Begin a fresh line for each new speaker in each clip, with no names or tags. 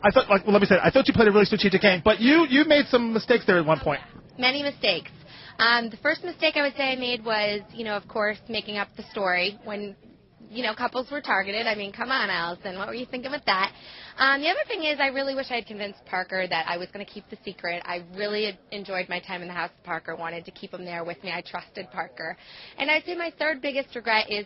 Well, let me say, I thought you played a really strategic game, but you made some mistakes there at one point.
Many mistakes. The first mistake I would say I made was, of course, making up the story when, couples were targeted. I mean, come on, Allison, what were you thinking with that? The other thing is I really wish I had convinced Parker that I was going to keep the secret. I really enjoyed my time in the house with Parker, wanted to keep him there with me. I trusted Parker. And I'd say my third biggest regret is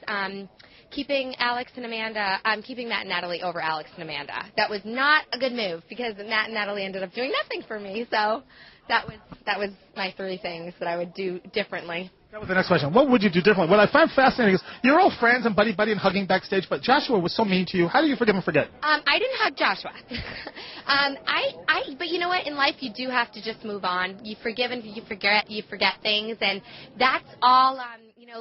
keeping Matt and Natalie over Alex and Amanda. That was not a good move because Matt and Natalie ended up doing nothing for me. So that was my three things that I would do differently.
That was the next question. What would you do differently? What I find fascinating is you're all friends and buddy and hugging backstage, but Joshua was so mean to you. How do you forgive and forget?
I didn't hug Joshua. But you know what? In life, you do have to just move on. You forgive and you forget things, and that's all.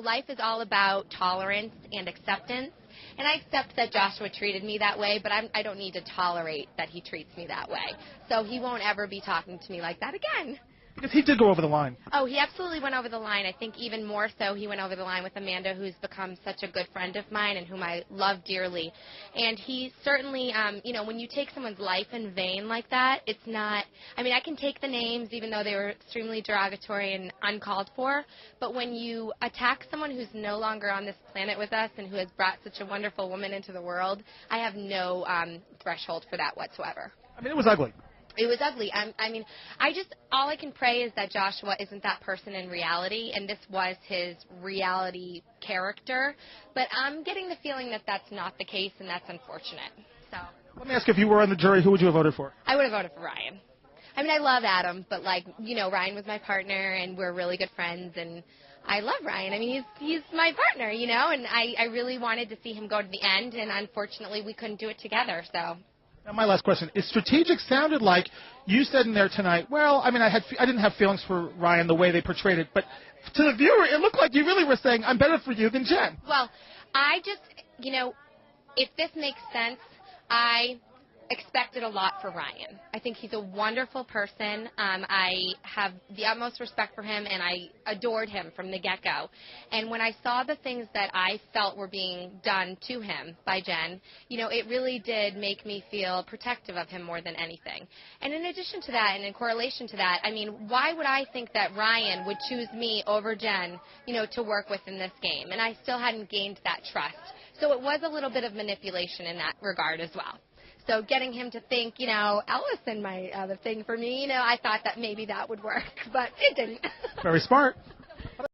Life is all about tolerance and acceptance. And I accept that Joshua treated me that way, but I don't need to tolerate that he treats me that way. So he won't ever be talking to me like that again.
Because he did go over the line.
Oh, he absolutely went over the line. I think even more so he went over the line with Amanda, who's become such a good friend of mine and whom I love dearly. And he certainly, when you take someone's life in vain like that, it's not, I can take the names even though they were extremely derogatory and uncalled for, but when you attack someone who's no longer on this planet with us and who has brought such a wonderful woman into the world, I have no threshold for that whatsoever.
It was ugly.
It was ugly. All I can pray is that Joshua isn't that person in reality, and this was his reality character. But I'm getting the feeling that that's not the case, and that's unfortunate. So.
Let me ask you, if you were on the jury, who would you have voted for?
I would have voted for Ryan. I love Adam, but, Ryan was my partner, and we're really good friends, and I love Ryan. He's my partner, and I really wanted to see him go to the end, and unfortunately we couldn't do it together, so.
Now, my last question is strategic. Sounded like you said in there tonight, well, I didn't have feelings for Ryan the way they portrayed it, but to the viewer, it looked like you really were saying, I'm better for you than Jen.
Well, I just, if this makes sense, I expected a lot for Ryan. I think he's a wonderful person. I have the utmost respect for him, and I adored him from the get-go. And when I saw the things that I felt were being done to him by Jen, it really did make me feel protective of him more than anything. And in addition to that, and in correlation to that, why would I think that Ryan would choose me over Jen, to work with in this game? And I still hadn't gained that trust. So it was a little bit of manipulation in that regard as well. So getting him to think, Allison might have a thing for me, I thought that maybe that would work, but it didn't.
Very smart.